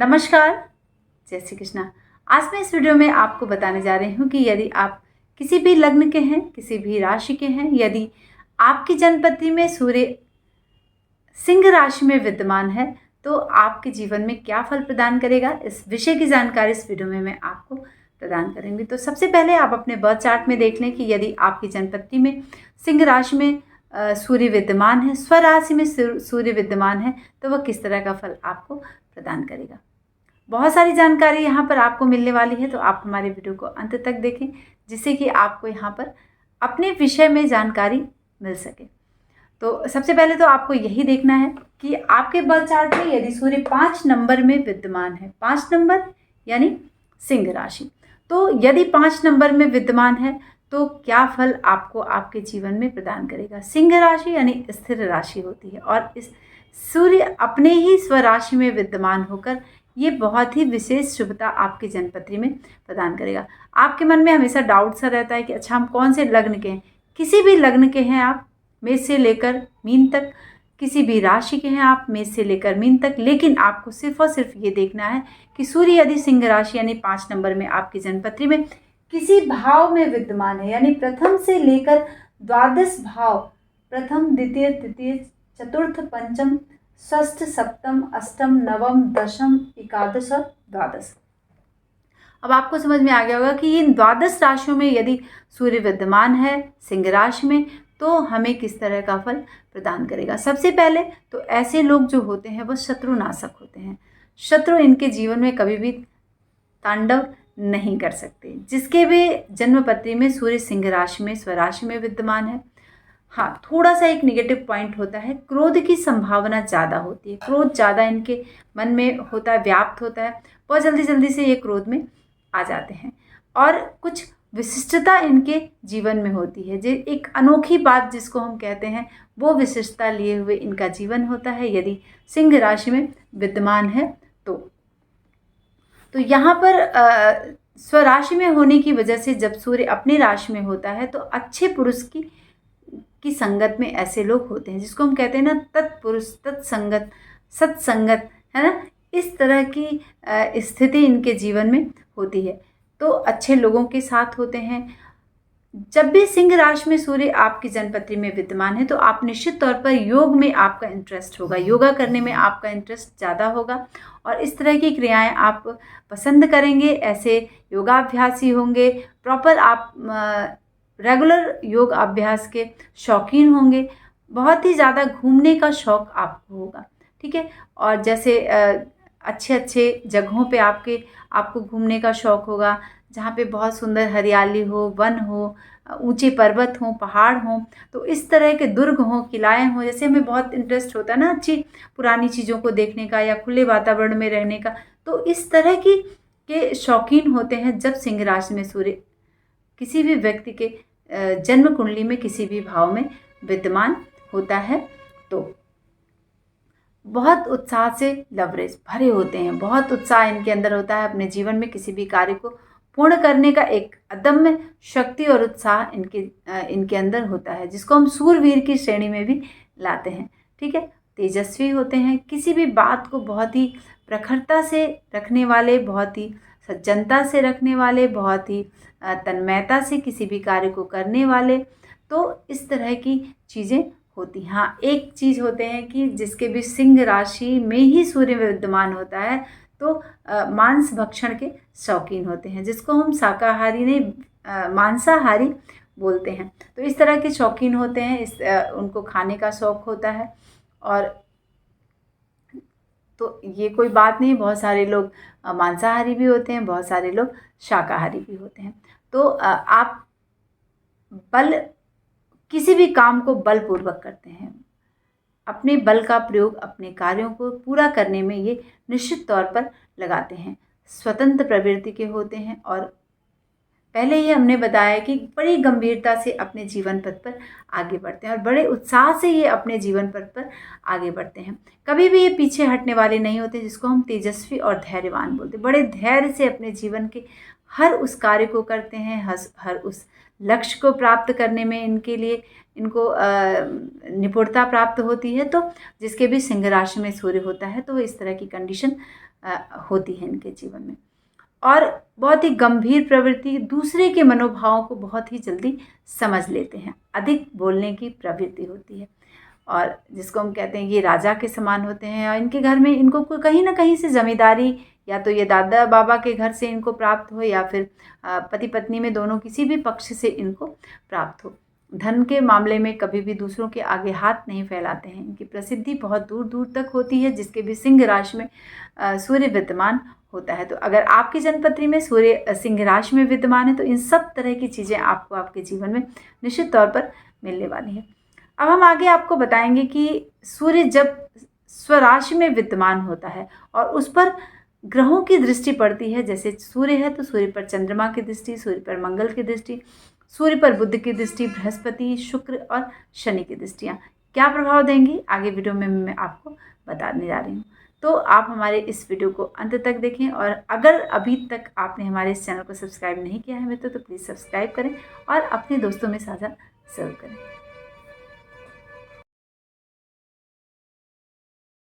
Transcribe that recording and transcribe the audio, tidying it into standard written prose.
नमस्कार, जय श्री कृष्णा। आज मैं इस वीडियो में आपको बताने जा रही हूँ कि यदि आप किसी भी लग्न के हैं, किसी भी राशि के हैं, यदि आपकी जन्मपत्री में सूर्य सिंह राशि में विद्यमान है तो आपके जीवन में क्या फल प्रदान करेगा, इस विषय की जानकारी इस वीडियो में मैं आपको प्रदान करूँगी। तो सबसे पहले आप अपने बर्थ चार्ट में देख लें कि यदि आपकी जन्मपत्री में सिंह राशि में सूर्य विद्यमान है, स्वराशि में सूर्य विद्यमान है, तो वह किस तरह का फल आपको प्रदान करेगा। बहुत सारी जानकारी यहाँ पर आपको मिलने वाली है, तो आप हमारे वीडियो को अंत तक देखें जिससे कि आपको यहाँ पर अपने विषय में जानकारी मिल सके। तो सबसे पहले तो आपको यही देखना है कि आपके बर्थ चार्ट में यदि सूर्य 5 नंबर में विद्यमान है, 5 नंबर यानी सिंह राशि, तो यदि 5 नंबर में विद्यमान है तो क्या फल आपको आपके जीवन में प्रदान करेगा। सिंह राशि यानी स्थिर राशि होती है और इस सूर्य अपने ही स्वराशि में विद्यमान होकर ये बहुत ही विशेष शुभता आपकी जन्मपत्री में प्रदान करेगा। आपके मन में हमेशा डाउट सा रहता है कि अच्छा हम कौन से लग्न के हैं। किसी भी लग्न के हैं आप, मेष से लेकर मीन तक, किसी भी राशि के हैं आप, मेष से लेकर मीन तक, लेकिन आपको सिर्फ और सिर्फ ये देखना है कि सूर्य यदि सिंह राशि यानी 5 नंबर में आपकी जन्मपत्री में किसी भाव में विद्यमान है, यानी प्रथम से लेकर द्वादश भाव, प्रथम द्वितीय तृतीय चतुर्थ पंचम षष्ठ सप्तम अष्टम नवम दशम एकादश और द्वादश। अब आपको समझ में आ गया होगा कि इन द्वादश राशियों में यदि सूर्य विद्यमान है सिंह राशि में तो हमें किस तरह का फल प्रदान करेगा। सबसे पहले तो ऐसे लोग जो होते हैं वह शत्रुनाशक होते हैं। शत्रु इनके जीवन में कभी भी तांडव नहीं कर सकते। जिसके भी जन्मपत्री में सूर्य सिंह राशि में स्वराशि में विद्यमान है, हाँ, थोड़ा सा एक नेगेटिव पॉइंट होता है, क्रोध की संभावना ज़्यादा होती है। क्रोध ज़्यादा इनके मन में होता है, व्याप्त होता है, बहुत जल्दी जल्दी से ये क्रोध में आ जाते हैं और कुछ विशिष्टता इनके जीवन में होती है। जो एक अनोखी बात जिसको हम कहते हैं वो विशिष्टता लिए हुए इनका जीवन होता है यदि सिंह राशि में विद्यमान है तो यहाँ पर स्वराशि में होने की वजह से जब सूर्य अपनी राशि में होता है तो अच्छे पुरुष की संगत में ऐसे लोग होते हैं जिसको हम कहते हैं ना तत्पुरुष, तत्संगत, सत्संगत, है ना। इस तरह की स्थिति इनके जीवन में होती है, तो अच्छे लोगों के साथ होते हैं। जब भी सिंह राशि में सूर्य आपकी जन्मपत्री में विद्यमान है तो आप निश्चित तौर पर योग में आपका इंटरेस्ट होगा, योगा करने में आपका इंटरेस्ट ज़्यादा होगा और इस तरह की क्रियाएं आप पसंद करेंगे। ऐसे योगाभ्यासी होंगे, प्रॉपर आप रेगुलर योग अभ्यास के शौकीन होंगे। बहुत ही ज़्यादा घूमने का शौक़ आपको होगा, ठीक है। और जैसे अच्छे अच्छे जगहों पे आपको घूमने का शौक़ होगा जहाँ पे बहुत सुंदर हरियाली हो, वन हो, ऊंचे पर्वत हों, पहाड़ हों, तो इस तरह के दुर्ग हों, किलाएँ हों। जैसे हमें बहुत इंटरेस्ट होता है ना अच्छी पुरानी चीज़ों को देखने का या खुले वातावरण में रहने का, तो इस तरह के शौकीन होते हैं जब सिंह राशि में सूर्य किसी भी व्यक्ति के जन्म कुंडली में किसी भी भाव में विद्यमान होता है। तो बहुत उत्साह से लवरेज भरे होते हैं, बहुत उत्साह इनके अंदर होता है। अपने जीवन में किसी भी कार्य को पूर्ण करने का एक अदम्य शक्ति और उत्साह इनके अंदर होता है, जिसको हम सूरवीर की श्रेणी में भी लाते हैं, ठीक है। तेजस्वी होते हैं, किसी भी बात को बहुत ही प्रखरता से रखने वाले, बहुत ही सज्जनता से रखने वाले, बहुत ही तन्मयता से किसी भी कार्य को करने वाले, तो इस तरह की चीज़ें होती हैं। हाँ, एक चीज़ होते हैं कि जिसके भी सिंह राशि में ही सूर्य विद्यमान होता है तो मांस भक्षण के शौकीन होते हैं, जिसको हम शाकाहारी नहीं मांसाहारी बोलते हैं। तो इस तरह के शौकीन होते हैं, उनको खाने का शौक़ होता है। और तो ये कोई बात नहीं, बहुत सारे लोग मांसाहारी भी होते हैं, बहुत सारे लोग शाकाहारी भी होते हैं। तो आप किसी भी काम को बलपूर्वक करते हैं, अपने बल का प्रयोग अपने कार्यों को पूरा करने में ये निश्चित तौर पर लगाते हैं। स्वतंत्र प्रवृत्ति के होते हैं और पहले ही हमने बताया कि बड़ी गंभीरता से अपने जीवन पथ पर आगे बढ़ते हैं और बड़े उत्साह से ये अपने जीवन पथ पर आगे बढ़ते हैं। कभी भी ये पीछे हटने वाले नहीं होते, जिसको हम तेजस्वी और धैर्यवान बोलते हैं। बड़े धैर्य से अपने जीवन के हर उस कार्य को करते हैं, हर उस लक्ष्य को प्राप्त करने में इनको निपुणता प्राप्त होती है। तो जिसके भी सिंह राशि में सूर्य होता है तो इस तरह की कंडीशन होती है इनके जीवन में। और बहुत ही गंभीर प्रवृत्ति, दूसरे के मनोभावों को बहुत ही जल्दी समझ लेते हैं, अधिक बोलने की प्रवृत्ति होती है। और जिसको हम कहते हैं ये राजा के समान होते हैं, और इनके घर में इनको कहीं ना कहीं से जमींदारी, या तो ये दादा बाबा के घर से इनको प्राप्त हो, या फिर पति पत्नी में दोनों किसी भी पक्ष से इनको प्राप्त हो। धन के मामले में कभी भी दूसरों के आगे हाथ नहीं फैलाते हैं। इनकी प्रसिद्धि बहुत दूर दूर तक होती है, जिसके भी सिंह राशि में सूर्य विद्यमान होता है। तो अगर आपकी जन्मपत्री में सूर्य सिंह राशि में विद्यमान है तो इन सब तरह की चीज़ें आपको आपके जीवन में निश्चित तौर पर मिलने वाली है। अब हम आगे आपको बताएंगे कि सूर्य जब स्वराशि में विद्यमान होता है और उस पर ग्रहों की दृष्टि पड़ती है, जैसे सूर्य है तो सूर्य पर चंद्रमा की दृष्टि, सूर्य पर मंगल की दृष्टि, सूर्य पर बुध की दृष्टि, बृहस्पति, शुक्र और शनि की दृष्टियाँ क्या प्रभाव देंगी आगे वीडियो में मैं आपको बताने जा रही हूँ। तो आप हमारे इस वीडियो को अंत तक देखें, और अगर अभी तक आपने हमारे इस चैनल को सब्सक्राइब नहीं किया है मित्रों तो प्लीज़ सब्सक्राइब करें और अपने दोस्तों में साझा ज़रूर करें।